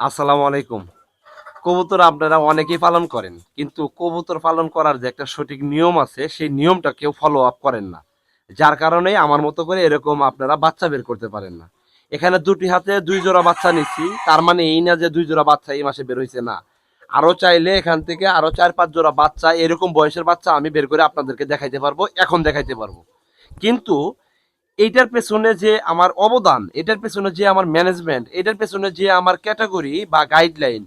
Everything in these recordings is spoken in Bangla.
আসসালামু আলাইকুম। কবুতর আপনারা অনেকেই পালন করেন, কিন্তু কবুতর পালন করার যে একটা সঠিক নিয়ম আছে সেই নিয়মটা কেউ ফলো আপ করেন না। যার কারণে আমার মতো করে এরকম আপনারা বাচ্চা বের করতে পারেন না। এখানে দুটি হাতে দুই জোড়া বাচ্চা নিচ্ছি, তার মানে এই না যে দুই জোড়া বাচ্চা এই মাসে বের হয়েছে না। আরো চাইলে এখান থেকে আরো 4-5 জোড়া বাচ্চা এরকম বয়সের বাচ্চা আমি বের করে আপনাদেরকে দেখাইতে পারবো, এখন দেখাইতে পারবো। কিন্তু এইটার পেছনে যে আমার অবদান, এটার পেছনে যে আমার ম্যানেজমেন্ট, এটার পেছনে যে আমার ক্যাটাগরি বা গাইডলাইন,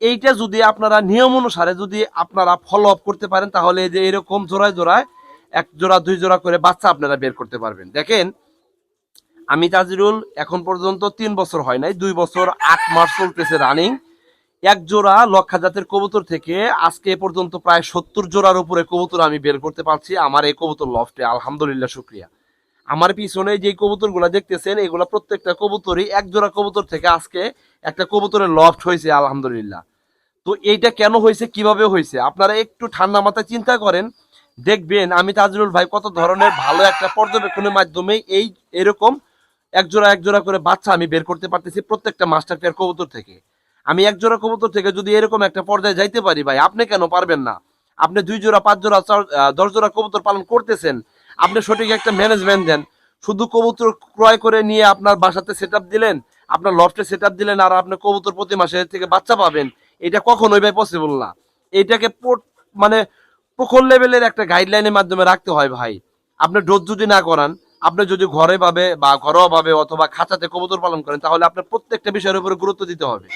এইটা যদি আপনারা নিয়ম অনুসারে যদি আপনারা ফলো আপ করতে পারেন, তাহলে যে এরকম জোড়ায় জোড়ায় এক জোড়া দুই জোড়া করে বাচ্চা আপনারা বের করতে পারবেন। দেখেন, আমি তাজিরুল এখন পর্যন্ত 3 বছর হয় নাই, 2 বছর 8 মাস চলতেছে রানিং। এক জোড়া লক্ষা জাতের কবুতর থেকে আজকে এ পর্যন্ত প্রায় 70 জোড়ার উপরে কবুতর আমি বের করতে পারছি আমার এই কবুতর লফটে, আলহামদুলিল্লাহ, শুক্রিয়া। আমার পিছনে যে কবুতর গুলা দেখতেছেন, এগুলা প্রত্যেকটা কবুতরই এক জোড়া কবুতর থেকে আজকে একটা কবুতরের লফট হয়েছে, আলহামদুলিল্লাহ। তো এইটা কেন হয়েছে, কিভাবে হয়েছে, আপনারা একটু ঠান্ডা মাথায় চিন্তা করেন, দেখবেন আমি তাজরুল ভাই কত ধরনের ভালো একটা পর্যবেক্ষণের মাধ্যমে এই এরকম এক জোড়া করে বাচ্চা আমি বের করতে পারতেছি প্রত্যেকটা মাস্টার পেয়ার কবুতর থেকে। আমি এক জোড়া কবুতর থেকে যদি এরকম একটা পর্যায়ে যাইতে পারি, ভাই আপনি কেন পারবেন না? আপনি 2 জোড়া 5 জোড়া 10 জোড়া কবুতর পালন করতেছেন, আপনি সঠিক একটা ম্যানেজমেন্ট দেন। শুধু কবুতর ক্রয় করে নিয়ে আপনার বাসাতে সেট আপ দিলেন, আপনার লফটে সেট আপ দিলেন, আর আপনি কবুতর প্রতি মাসে থেকে বাচ্চা পাবেন, এটা কখনোই ভাই পসিবল না। এইটাকে মানে প্রখর লেভেলের একটা গাইডলাইনের মাধ্যমে রাখতে হয় ভাই। আপনি ডোজ যদি না করান, আপনি যদি ঘরে ভাবে বা ঘরোয়া ভাবে অথবা খাঁচাতে কবুতর পালন করেন, তাহলে আপনার প্রত্যেকটা বিষয়ের উপরে গুরুত্ব দিতে হবে।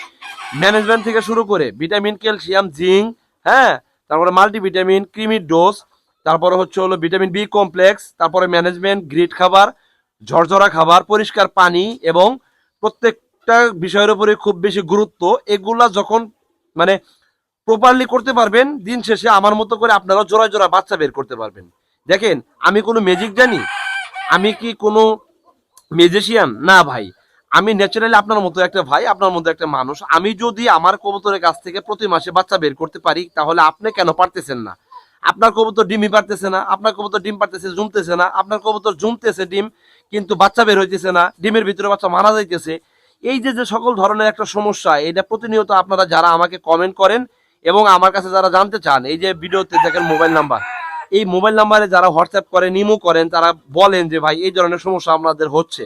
ম্যানেজমেন্ট থেকে শুরু করে ভিটামিন, ক্যালসিয়াম, জিঙ্ক, হ্যাঁ, তারপরে মাল্টিভিটামিন, ক্রিমির ডোজ, তারপরে হচ্ছে হলো ভিটামিন বি কমপ্লেক্স, তারপরে ম্যানেজমেন্ট, গ্রিড খাবার, ঝরঝরা খাবার, পরিষ্কার পানি, এবং প্রত্যেকটা বিষয়ের উপরে খুব বেশি গুরুত্ব। এগুলা যখন মানে প্রপারলি করতে পারবেন, দিন শেষে আমার মতো করে আপনারা জোড়া জোড়া বাচ্চা বের করতে পারবেন। দেখেন, আমি কোনো ম্যাজিক জানি, আমি কি কোনো ম্যাজিশিয়ান না ভাই। আমি ন্যাচারালি আপনার মতো একটা ভাই, আপনার মতো একটা মানুষ। আমি যদি আমার কবুতরের কাছ থেকে প্রতি মাসে বাচ্চা বের করতে পারি, তাহলে আপনি কেন পারতেছেন না? আপনার কবুতর ডিমই পারতেছে না, আপনার কবুতর ডিম পারতেছে জমতেছে না, আপনার কবুতর জমতেছে ডিম কিন্তু বাচ্চা বের হইতেছে না, ডিমের ভিতরে বাচ্চা মারা যাইতেছে। এই যে যে সকল ধরনের একটা সমস্যা, এটা প্রতিনিয়ত আপনারা যারা আমাকে কমেন্ট করেন এবং আমার কাছে যারা জানতে চান, এই যে ভিডিওতে দেখেন মোবাইল নাম্বার, এই মোবাইল নাম্বারে যারা হোয়াটসঅ্যাপ করেন, ইমো করেন, তারা বলেন যে ভাই এই ধরনের সমস্যা আপনাদের হচ্ছে।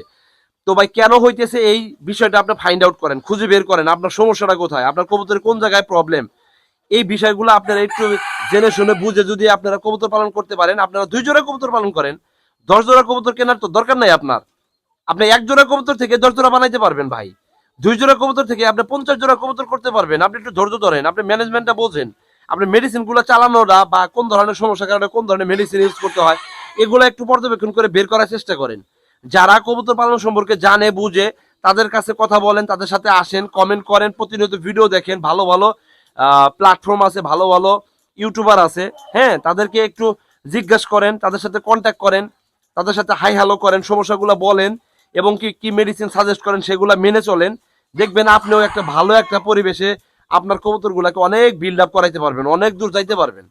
তো ভাই কেন হইতেছে এই বিষয়টা আপনি ফাইন্ড আউট করেন, খুঁজে বের করেন আপনার সমস্যাটা কোথায়, আপনার কবুতরের কোন জায়গায় প্রবলেম। এই বিষয়গুলো আপনারা একটু জেনে শুনে বুঝে যদি আপনারা কবুতর পালন করতে পারেন, আপনারা 2 জোড়া কবুতর পালন করেন, 10 জোড়া কবুতর কেনার তো দরকার নাই আপনার। আপনি এক জোড়া কবুতর থেকে 10 জোড়া বানাইতে পারবেন ভাই। 2 জোড়া কবুতর থেকে আপনি 50 জোড়া কবুতর করতে পারবেন। আপনি একটু ধৈর্য ধরেন, আপনি ম্যানেজমেন্টটা বোঝেন, আপনি মেডিসিন গুলো চালানোটা বা কোন ধরনের সমস্যার কারণে কোন ধরনের মেডিসিন ইউজ করতে হয়, এগুলো একটু পর্যবেক্ষণ করে বের করার চেষ্টা করেন। যারা কবুতর পালন সম্পর্কে জানে বুঝে, তাদের কাছে কথা বলেন, তাদের সাথে আসেন, কমেন্ট করেন, প্রতিনিয়ত ভিডিও দেখেন, ভালো ভালো প্ল্যাটফর্ম আছে, ভালো ভালো ইউটিউবার আছে, হ্যাঁ, তাদেরকে একটু জিজ্ঞাসা করেন, তাদের সাথে কন্ট্যাক্ট করেন, তাদের সাথে হাই হ্যালো করেন, সমস্যাগুলো বলেন, এবং কি কি মেডিসিন সাজেস্ট করেন সেগুলো মেনে চলেন। দেখবেন আপনিও একটা ভালো একটা পরিবেশে আপনার কবুতরগুলোকে অনেক বিল্ড আপ করাইতে পারবেন, অনেক দূর যাইতে পারবেন।